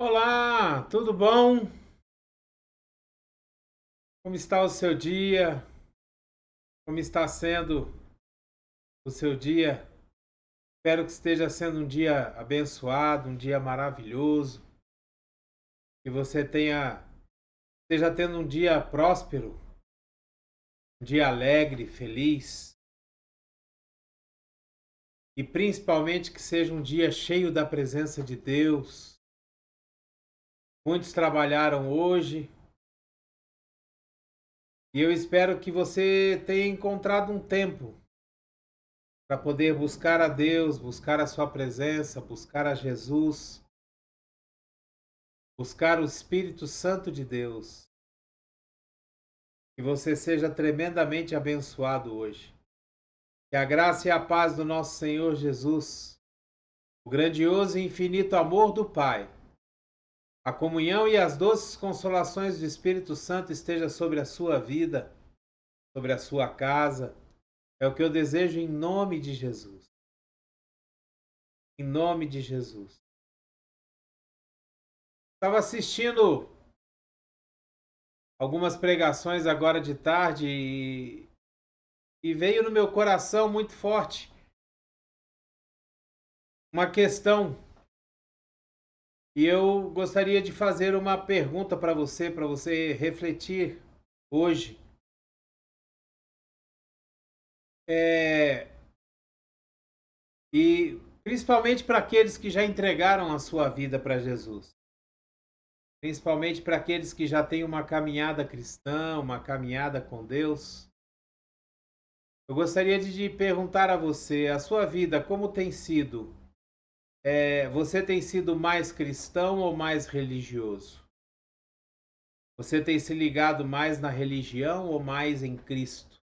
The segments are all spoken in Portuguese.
Olá, tudo bom? Como está o seu dia? Como está sendo o seu dia? Espero que esteja sendo um dia abençoado, um dia maravilhoso, que você esteja tendo um dia próspero, um dia alegre, feliz e principalmente que seja um dia cheio da presença de Deus. Muitos trabalharam hoje e eu espero que você tenha encontrado um tempo para poder buscar a Deus, buscar a sua presença, buscar a Jesus, buscar o Espírito Santo de Deus. Que você seja tremendamente abençoado hoje. Que a graça e a paz do nosso Senhor Jesus, o grandioso e infinito amor do Pai, a comunhão e as doces consolações do Espírito Santo esteja sobre a sua vida, sobre a sua casa. É o que eu desejo em nome de Jesus. Em nome de Jesus. Estava assistindo algumas pregações agora de tarde e veio no meu coração muito forte uma questão. E eu gostaria de fazer uma pergunta para você refletir hoje. É, e principalmente para aqueles que já entregaram a sua vida para Jesus. Principalmente para aqueles que já têm uma caminhada cristã, uma caminhada com Deus. Eu gostaria de perguntar a você, a sua vida, como tem sido? Você tem sido mais cristão ou mais religioso? Você tem se ligado mais na religião ou mais em Cristo?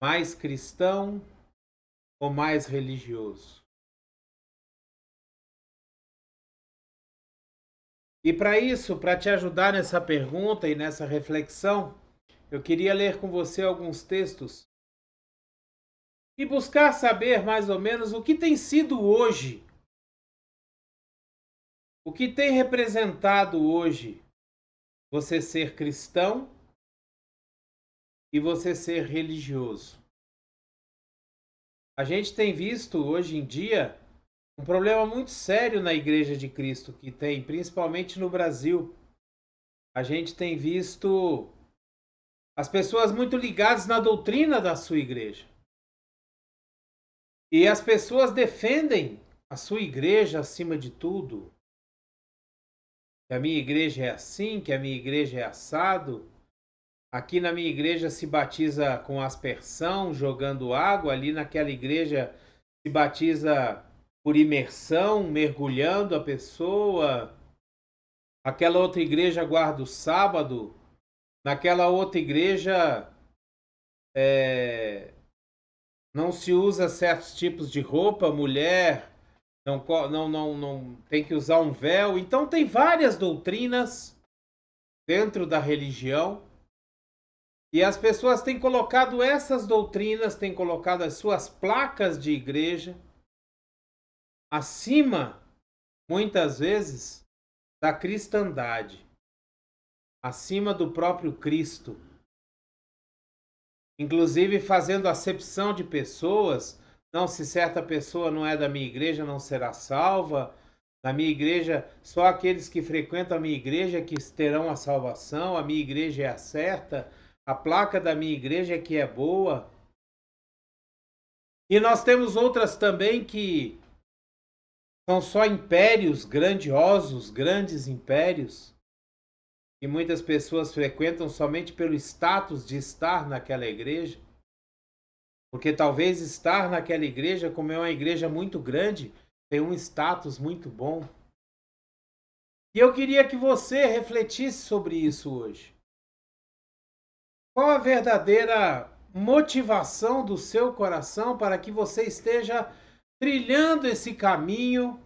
Mais cristão ou mais religioso? E para isso, para te ajudar nessa pergunta e nessa reflexão, eu queria ler com você alguns textos e buscar saber mais ou menos o que tem sido hoje, o que tem representado hoje você ser cristão e você ser religioso. A gente tem visto hoje em dia um problema muito sério na Igreja de Cristo que tem, principalmente no Brasil. A gente tem visto as pessoas muito ligadas na doutrina da sua igreja. E as pessoas defendem a sua igreja acima de tudo. Que a minha igreja é assim, que a minha igreja é assado. Aqui na minha igreja se batiza com aspersão, jogando água. Ali naquela igreja se batiza por imersão, mergulhando a pessoa. Aquela outra igreja guarda o sábado. Naquela outra igreja não se usa certos tipos de roupa, mulher não tem que usar um véu. Então tem várias doutrinas dentro da religião e as pessoas têm colocado essas doutrinas, têm colocado as suas placas de igreja acima, muitas vezes, da cristandade, acima do próprio Cristo. Inclusive fazendo acepção de pessoas. Não, se certa pessoa não é da minha igreja, não será salva. Na minha igreja, só aqueles que frequentam a minha igreja que terão a salvação. A minha igreja é a certa. A placa da minha igreja é que é boa. E nós temos outras também que são só impérios grandiosos, grandes impérios, que muitas pessoas frequentam somente pelo status de estar naquela igreja. Porque talvez estar naquela igreja, como é uma igreja muito grande, tem um status muito bom. E eu queria que você refletisse sobre isso hoje. Qual a verdadeira motivação do seu coração para que você esteja trilhando esse caminho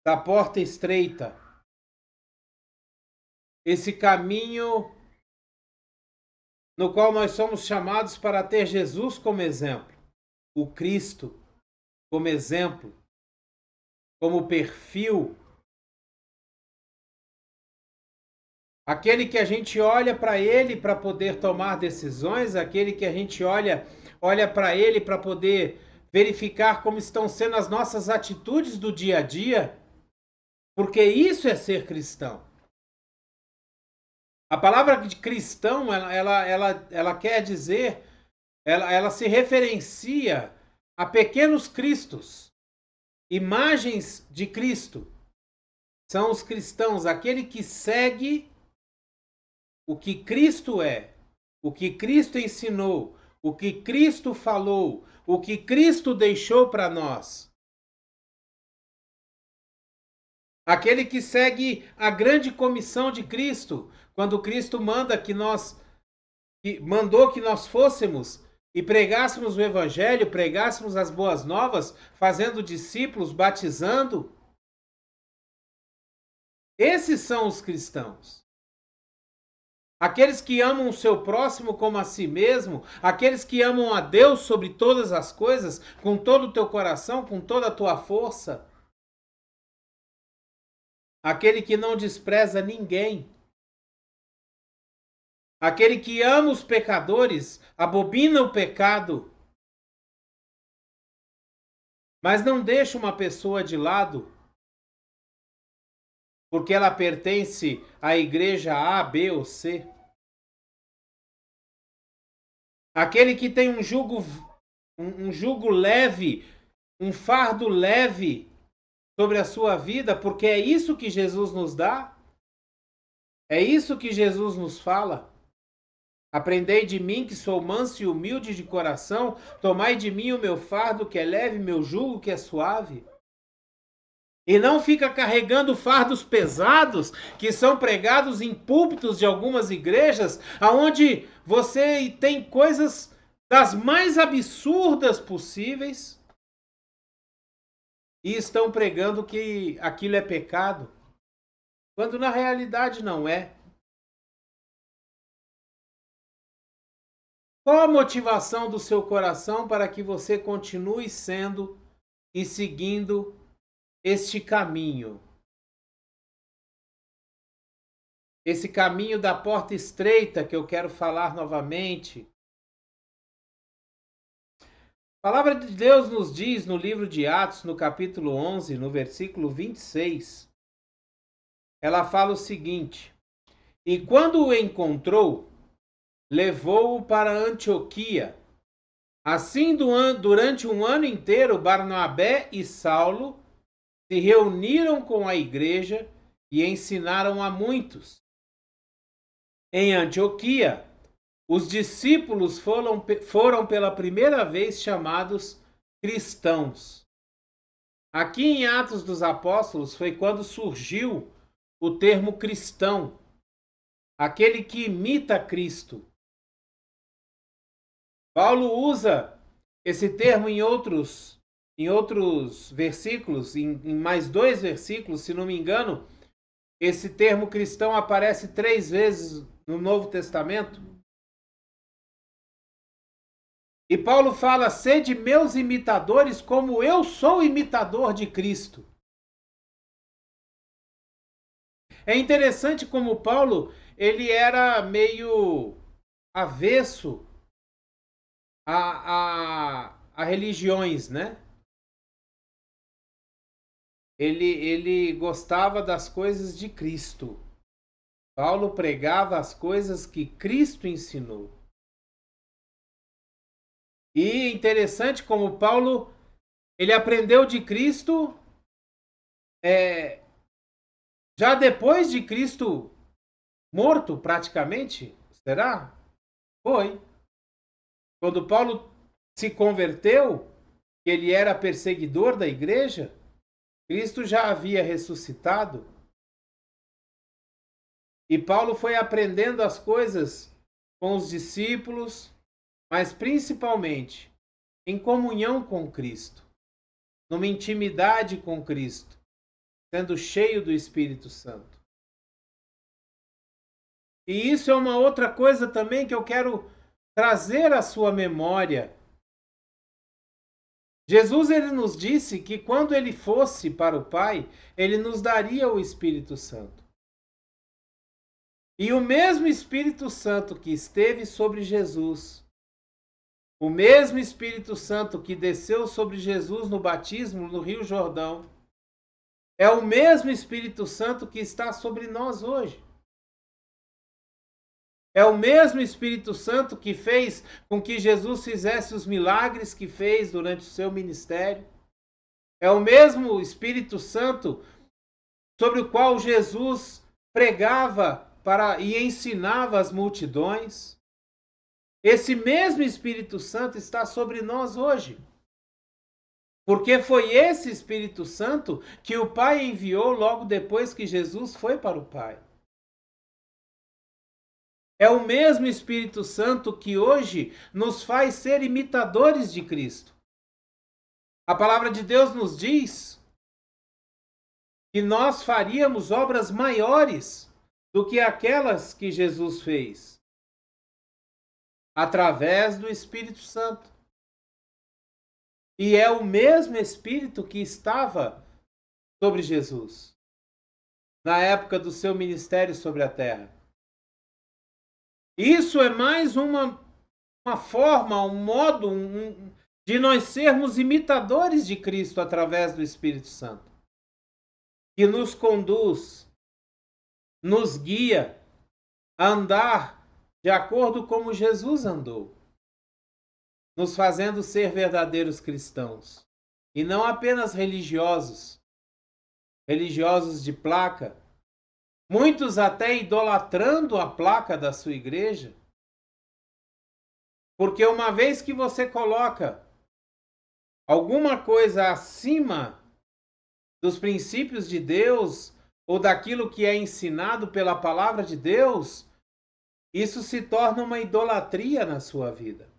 da porta estreita? Esse caminho no qual nós somos chamados para ter Jesus como exemplo, o Cristo como exemplo, como perfil. Aquele que a gente olha para ele para poder tomar decisões, aquele que a gente olha para ele para poder verificar como estão sendo as nossas atitudes do dia a dia, porque isso é ser cristão. A palavra de cristão, ela quer dizer, ela se referencia a pequenos cristos, imagens de Cristo. São os cristãos, aquele que segue o que Cristo é, o que Cristo ensinou, o que Cristo falou, o que Cristo deixou para nós. Aquele que segue a grande comissão de Cristo, quando Cristo mandou que nós fôssemos e pregássemos o evangelho, pregássemos as boas novas, fazendo discípulos, batizando. Esses são os cristãos. Aqueles que amam o seu próximo como a si mesmo, aqueles que amam a Deus sobre todas as coisas, com todo o teu coração, com toda a tua força. Aquele que não despreza ninguém. Aquele que ama os pecadores, abomina o pecado, mas não deixa uma pessoa de lado, porque ela pertence à igreja A, B ou C. Aquele que tem um jugo leve, um fardo leve sobre a sua vida, porque é isso que Jesus nos dá, é isso que Jesus nos fala. Aprendei de mim que sou manso e humilde de coração, tomai de mim o meu fardo que é leve, meu jugo que é suave. E não fica carregando fardos pesados que são pregados em púlpitos de algumas igrejas, aonde você tem coisas das mais absurdas possíveis e estão pregando que aquilo é pecado, quando na realidade não é. Qual a motivação do seu coração para que você continue sendo e seguindo este caminho? Esse caminho da porta estreita que eu quero falar novamente. A palavra de Deus nos diz no livro de Atos, no capítulo 11, no versículo 26, ela fala o seguinte: E quando o encontrou, levou-o para Antioquia. Assim, durante um ano inteiro, Barnabé e Saulo se reuniram com a igreja e ensinaram a muitos. Em Antioquia, os discípulos foram pela primeira vez chamados cristãos. Aqui em Atos dos Apóstolos foi quando surgiu o termo cristão, aquele que imita Cristo. Paulo usa esse termo em outros versículos, em mais 2 versículos, se não me engano. Esse termo cristão aparece 3 vezes no Novo Testamento. E Paulo fala: sede meus imitadores, como eu sou imitador de Cristo. É interessante como Paulo, ele era meio avesso a religiões, né? Ele gostava das coisas de Cristo. Paulo pregava as coisas que Cristo ensinou. E interessante como Paulo, ele aprendeu de Cristo já depois de Cristo morto, praticamente. Será? Foi. Quando Paulo se converteu, que ele era perseguidor da igreja, Cristo já havia ressuscitado. E Paulo foi aprendendo as coisas com os discípulos, mas principalmente em comunhão com Cristo, numa intimidade com Cristo, sendo cheio do Espírito Santo. E isso é uma outra coisa também que eu quero trazer à sua memória. Jesus ele nos disse que quando ele fosse para o Pai, ele nos daria o Espírito Santo. E o mesmo Espírito Santo que esteve sobre Jesus, o mesmo Espírito Santo que desceu sobre Jesus no batismo no Rio Jordão, é o mesmo Espírito Santo que está sobre nós hoje. É o mesmo Espírito Santo que fez com que Jesus fizesse os milagres que fez durante o seu ministério. É o mesmo Espírito Santo sobre o qual Jesus pregava e ensinava as multidões. Esse mesmo Espírito Santo está sobre nós hoje. Porque foi esse Espírito Santo que o Pai enviou logo depois que Jesus foi para o Pai. É o mesmo Espírito Santo que hoje nos faz ser imitadores de Cristo. A palavra de Deus nos diz que nós faríamos obras maiores do que aquelas que Jesus fez, através do Espírito Santo. E é o mesmo Espírito que estava sobre Jesus, na época do seu ministério sobre a terra. Isso é mais uma forma, um modo de nós sermos imitadores de Cristo através do Espírito Santo, que nos conduz, nos guia a andar de acordo como Jesus andou, nos fazendo ser verdadeiros cristãos e não apenas religiosos de placa, muitos até idolatrando a placa da sua igreja, porque uma vez que você coloca alguma coisa acima dos princípios de Deus ou daquilo que é ensinado pela palavra de Deus, isso se torna uma idolatria na sua vida.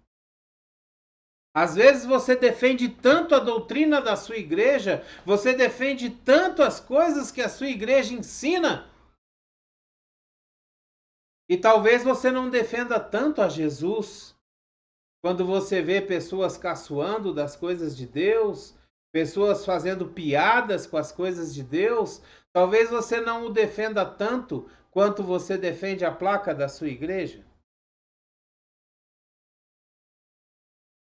Às vezes você defende tanto a doutrina da sua igreja, você defende tanto as coisas que a sua igreja ensina, e talvez você não defenda tanto a Jesus. Quando você vê pessoas caçoando das coisas de Deus, pessoas fazendo piadas com as coisas de Deus, talvez você não o defenda tanto quanto você defende a placa da sua igreja.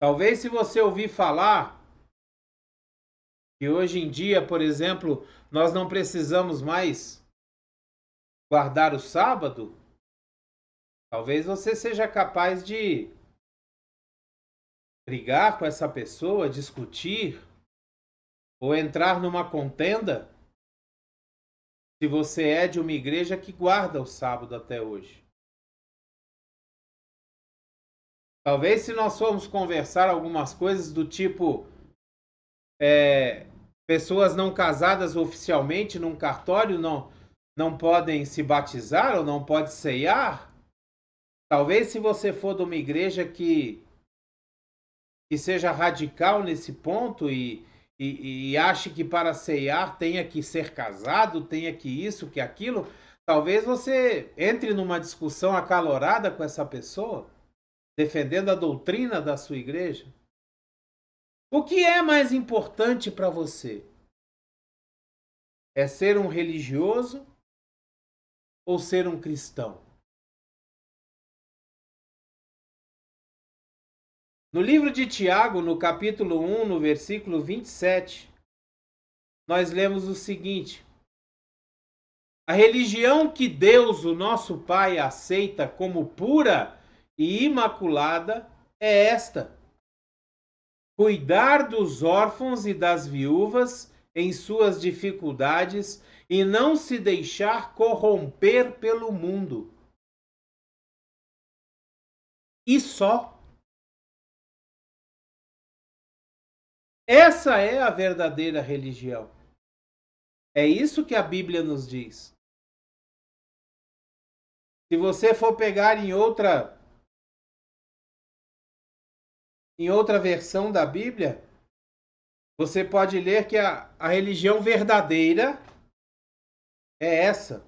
Talvez se você ouvir falar que hoje em dia, por exemplo, nós não precisamos mais guardar o sábado, talvez você seja capaz de brigar com essa pessoa, discutir ou entrar numa contenda se você é de uma igreja que guarda o sábado até hoje. Talvez se nós formos conversar algumas coisas do tipo pessoas não casadas oficialmente num cartório não podem se batizar ou não podem ceiar. Talvez se você for de uma igreja que seja radical nesse ponto e ache que para ceiar tenha que ser casado, tenha que isso, que aquilo, talvez você entre numa discussão acalorada com essa pessoa, defendendo a doutrina da sua igreja. O que é mais importante para você? É ser um religioso ou ser um cristão? No livro de Tiago, no capítulo 1, no versículo 27, nós lemos o seguinte: a religião que Deus, o nosso Pai, aceita como pura e imaculada é esta: cuidar dos órfãos e das viúvas em suas dificuldades e não se deixar corromper pelo mundo. E só. Essa é a verdadeira religião. É isso que a Bíblia nos diz. Se você for pegar em outra versão da Bíblia, você pode ler que a religião verdadeira é essa: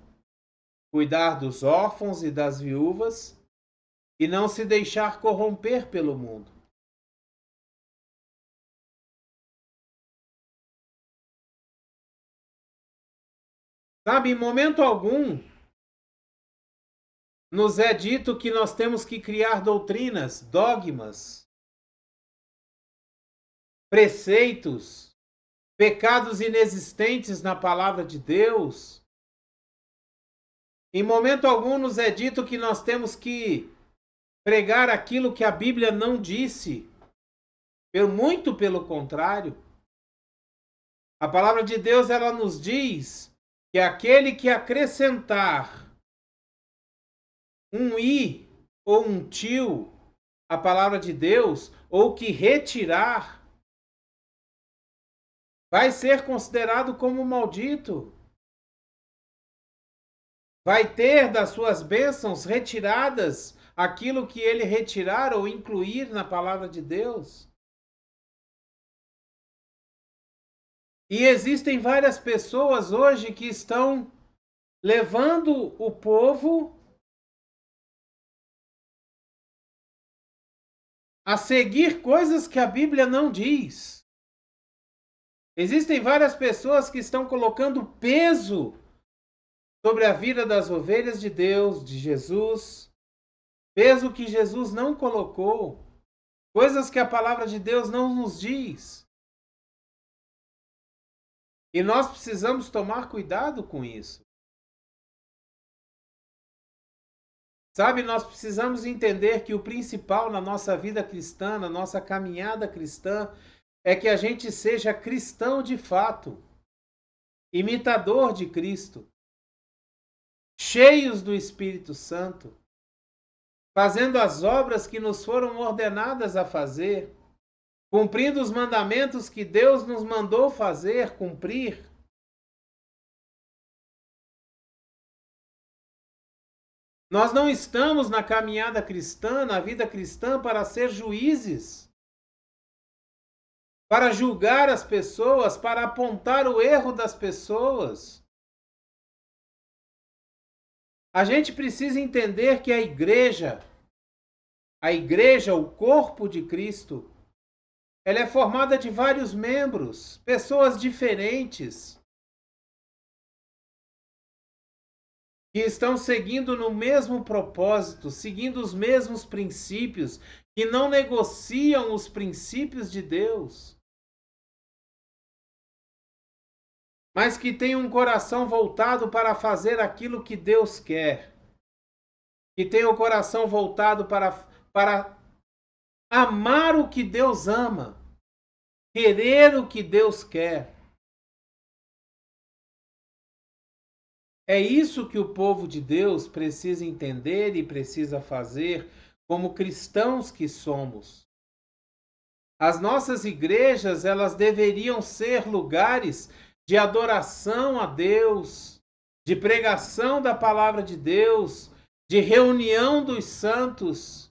cuidar dos órfãos e das viúvas e não se deixar corromper pelo mundo. Sabe, em momento algum nos é dito que nós temos que criar doutrinas, dogmas, preceitos, pecados inexistentes na palavra de Deus. Em momento algum nos é dito que nós temos que pregar aquilo que a Bíblia não disse. Muito pelo contrário. A palavra de Deus, ela nos diz que aquele que acrescentar um i ou um tio à palavra de Deus, ou que retirar, vai ser considerado como maldito. Vai ter das suas bênçãos retiradas aquilo que ele retirar ou incluir na palavra de Deus. E existem várias pessoas hoje que estão levando o povo a seguir coisas que a Bíblia não diz. Existem várias pessoas que estão colocando peso sobre a vida das ovelhas de Deus, de Jesus, peso que Jesus não colocou, coisas que a palavra de Deus não nos diz. E nós precisamos tomar cuidado com isso. Sabe, nós precisamos entender que o principal na nossa vida cristã, na nossa caminhada cristã, é que a gente seja cristão de fato, imitador de Cristo, cheios do Espírito Santo, fazendo as obras que nos foram ordenadas a fazer, cumprindo os mandamentos que Deus nos mandou fazer, cumprir. Nós não estamos na caminhada cristã, na vida cristã, para ser juízes, para julgar as pessoas, para apontar o erro das pessoas. A gente precisa entender que a igreja, o corpo de Cristo, ela é formada de vários membros, pessoas diferentes, que estão seguindo no mesmo propósito, seguindo os mesmos princípios, que não negociam os princípios de Deus, mas que têm um coração voltado para fazer aquilo que Deus quer, que têm o coração voltado para amar o que Deus ama, querer o que Deus quer. É isso que o povo de Deus precisa entender e precisa fazer como cristãos que somos. As nossas igrejas, elas deveriam ser lugares de adoração a Deus, de pregação da palavra de Deus, de reunião dos santos,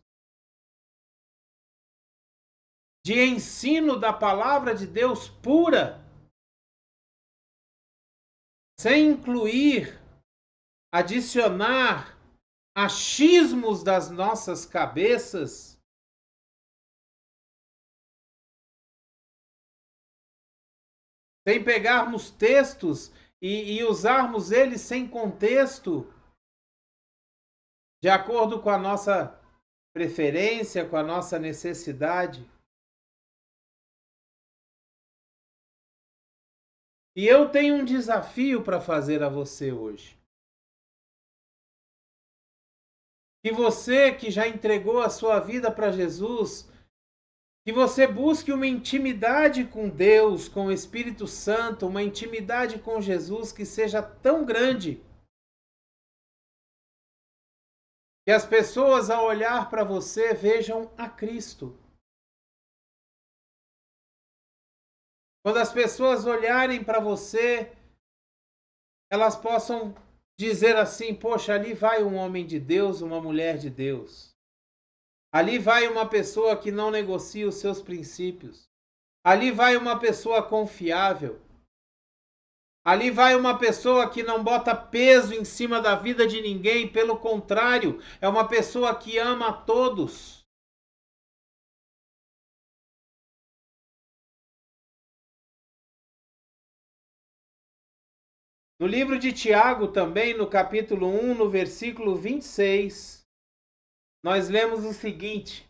de ensino da palavra de Deus pura, sem incluir, adicionar achismos das nossas cabeças, sem pegarmos textos e usarmos eles sem contexto, de acordo com a nossa preferência, com a nossa necessidade. E eu tenho um desafio para fazer a você hoje. Que você que já entregou a sua vida para Jesus, que você busque uma intimidade com Deus, com o Espírito Santo, uma intimidade com Jesus que seja tão grande que as pessoas, ao olhar para você, vejam a Cristo. Quando as pessoas olharem para você, elas possam dizer assim: poxa, ali vai um homem de Deus, uma mulher de Deus. Ali vai uma pessoa que não negocia os seus princípios. Ali vai uma pessoa confiável. Ali vai uma pessoa que não bota peso em cima da vida de ninguém, pelo contrário, é uma pessoa que ama a todos. No livro de Tiago, também, no capítulo 1, no versículo 26, nós lemos o seguinte: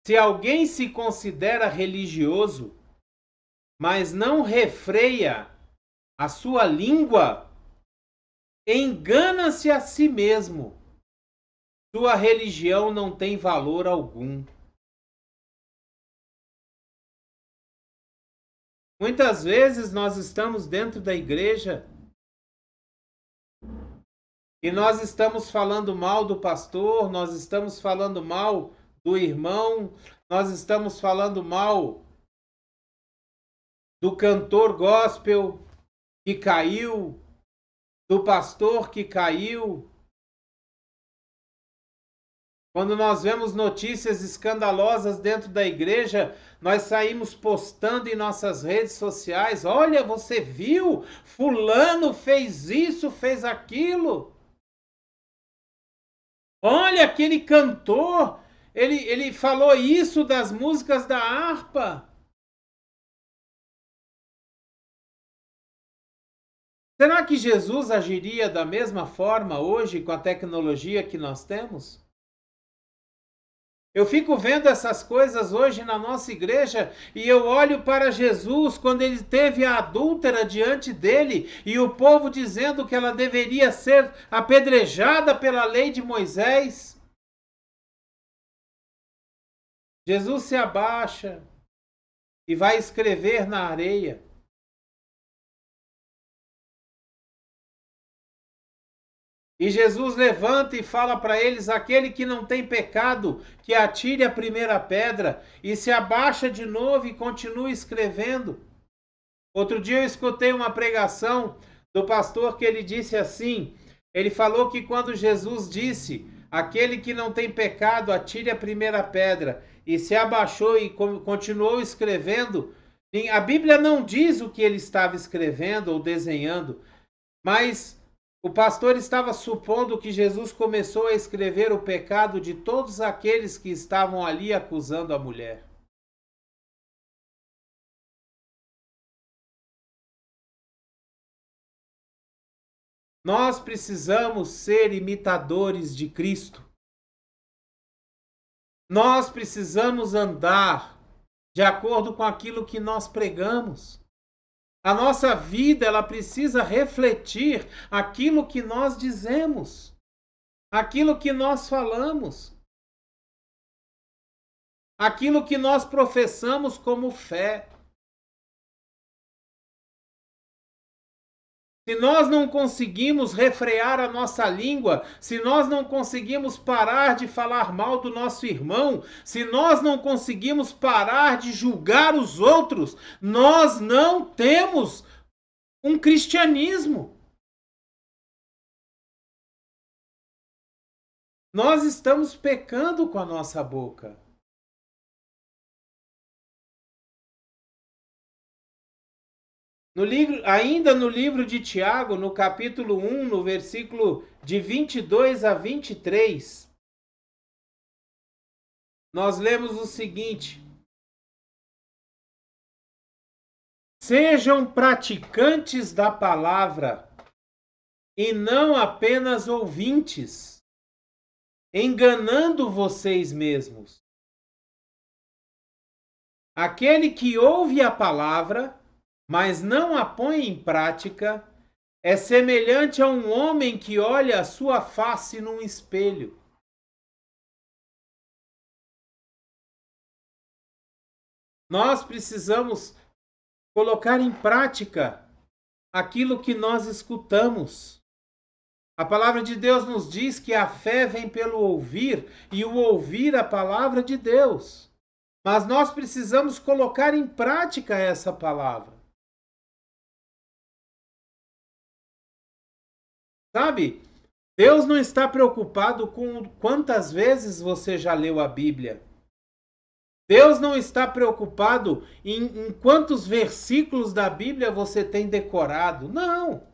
se alguém se considera religioso, mas não refreia a sua língua, engana-se a si mesmo. Sua religião não tem valor algum. Muitas vezes nós estamos dentro da igreja e nós estamos falando mal do pastor, nós estamos falando mal do irmão, nós estamos falando mal do cantor gospel que caiu, do pastor que caiu. Quando nós vemos notícias escandalosas dentro da igreja, nós saímos postando em nossas redes sociais: olha, você viu? Fulano fez isso, fez aquilo. Olha, aquele cantor, ele falou isso das músicas da harpa. Será que Jesus agiria da mesma forma hoje com a tecnologia que nós temos? Eu fico vendo essas coisas hoje na nossa igreja e eu olho para Jesus quando ele teve a adúltera diante dele e o povo dizendo que ela deveria ser apedrejada pela lei de Moisés. Jesus se abaixa e vai escrever na areia. E Jesus levanta e fala para eles: aquele que não tem pecado, que atire a primeira pedra, e se abaixa de novo e continua escrevendo. Outro dia eu escutei uma pregação do pastor que ele disse assim, ele falou que quando Jesus disse: aquele que não tem pecado, atire a primeira pedra, e se abaixou e continuou escrevendo, a Bíblia não diz o que ele estava escrevendo ou desenhando, mas o pastor estava supondo que Jesus começou a escrever o pecado de todos aqueles que estavam ali acusando a mulher. Nós precisamos ser imitadores de Cristo. Nós precisamos andar de acordo com aquilo que nós pregamos. A nossa vida, ela precisa refletir aquilo que nós dizemos, aquilo que nós falamos, aquilo que nós professamos como fé. Se nós não conseguimos refrear a nossa língua, se nós não conseguimos parar de falar mal do nosso irmão, se nós não conseguimos parar de julgar os outros, nós não temos um cristianismo. Nós estamos pecando com a nossa boca. Ainda no livro de Tiago, no capítulo 1, no versículo de 22 a 23, nós lemos o seguinte: sejam praticantes da palavra e não apenas ouvintes, enganando vocês mesmos. Aquele que ouve a palavra, mas não a põe em prática, é semelhante a um homem que olha a sua face num espelho. Nós precisamos colocar em prática aquilo que nós escutamos. A palavra de Deus nos diz que a fé vem pelo ouvir e o ouvir a palavra de Deus. Mas nós precisamos colocar em prática essa palavra. Sabe, Deus não está preocupado com quantas vezes você já leu a Bíblia. Deus não está preocupado em quantos versículos da Bíblia você tem decorado. Não.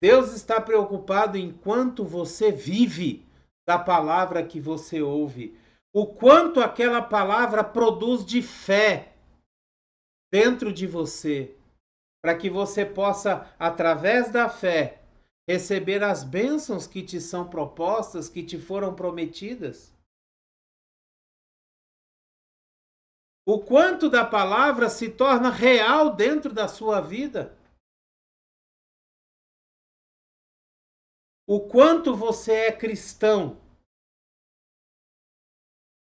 Deus está preocupado em quanto você vive da palavra que você ouve. O quanto aquela palavra produz de fé dentro de você. para que você possa, através da fé, receber as bênçãos que te são propostas, que te foram prometidas? O quanto da palavra se torna real dentro da sua vida? O quanto você é cristão?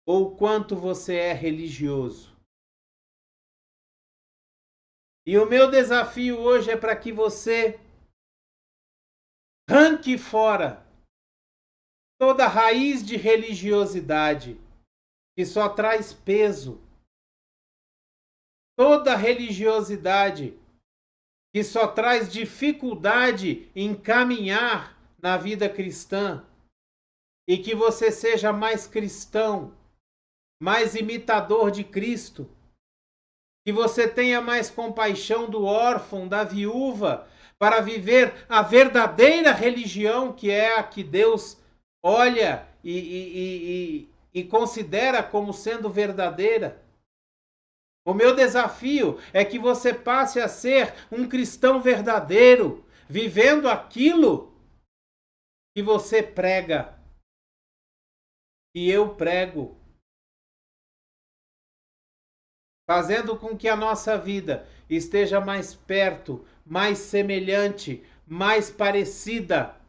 Ou o quanto você é religioso? E o meu desafio hoje é para que você arranque fora toda raiz de religiosidade que só traz peso, toda religiosidade que só traz dificuldade em caminhar na vida cristã, e que você seja mais cristão, mais imitador de Cristo, que você tenha mais compaixão do órfão, da viúva, para viver a verdadeira religião, que é a que Deus olha e considera como sendo verdadeira. O meu desafio é que você passe a ser um cristão verdadeiro, vivendo aquilo que você prega, que eu prego, fazendo com que a nossa vida esteja mais perto, mais semelhante, mais parecida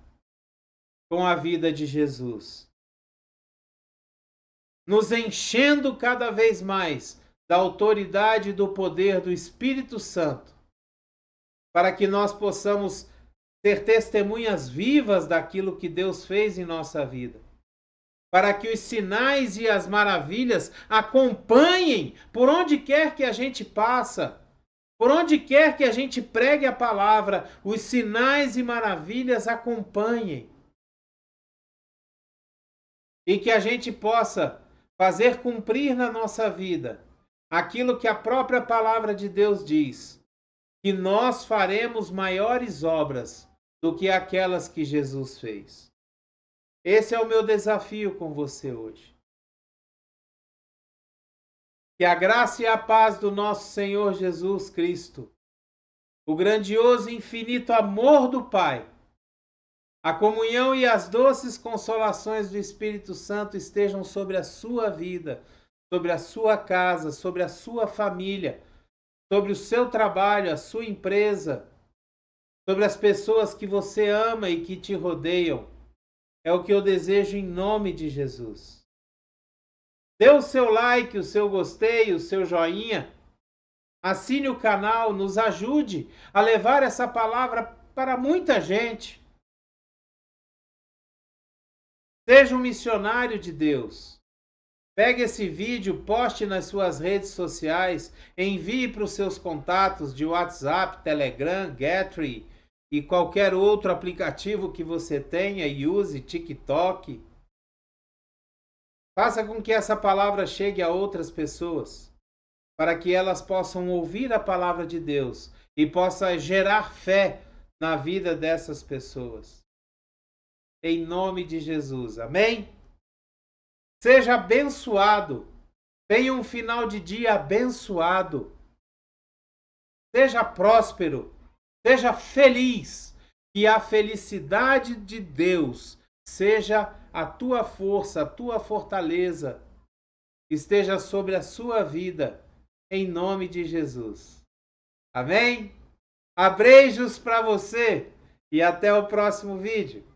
com a vida de Jesus. Nos enchendo cada vez mais da autoridade e do poder do Espírito Santo, para que nós possamos ser testemunhas vivas daquilo que Deus fez em nossa vida, para que os sinais e as maravilhas acompanhem por onde quer que a gente passa, por onde quer que a gente pregue a palavra, os sinais e maravilhas acompanhem. E que a gente possa fazer cumprir na nossa vida aquilo que a própria palavra de Deus diz, que nós faremos maiores obras do que aquelas que Jesus fez. Esse é o meu desafio com você hoje. Que a graça e a paz do nosso Senhor Jesus Cristo, o grandioso e infinito amor do Pai, a comunhão e as doces consolações do Espírito Santo estejam sobre a sua vida, sobre a sua casa, sobre a sua família, sobre o seu trabalho, a sua empresa, sobre as pessoas que você ama e que te rodeiam. É o que eu desejo em nome de Jesus. Dê o seu like, o seu gostei, o seu joinha. Assine o canal, nos ajude a levar essa palavra para muita gente. Seja um missionário de Deus. Pegue esse vídeo, poste nas suas redes sociais, envie para os seus contatos de WhatsApp, Telegram, Gateway e qualquer outro aplicativo que você tenha e use, TikTok. Faça com que essa palavra chegue a outras pessoas, para que elas possam ouvir a palavra de Deus e possa gerar fé na vida dessas pessoas. Em nome de Jesus. Amém? Seja abençoado. Tenha um final de dia abençoado. Seja próspero. Seja feliz. Que a felicidade de Deus seja a tua força, a tua fortaleza. Esteja sobre a sua vida. Em nome de Jesus. Amém? Abreijos para você. E até o próximo vídeo.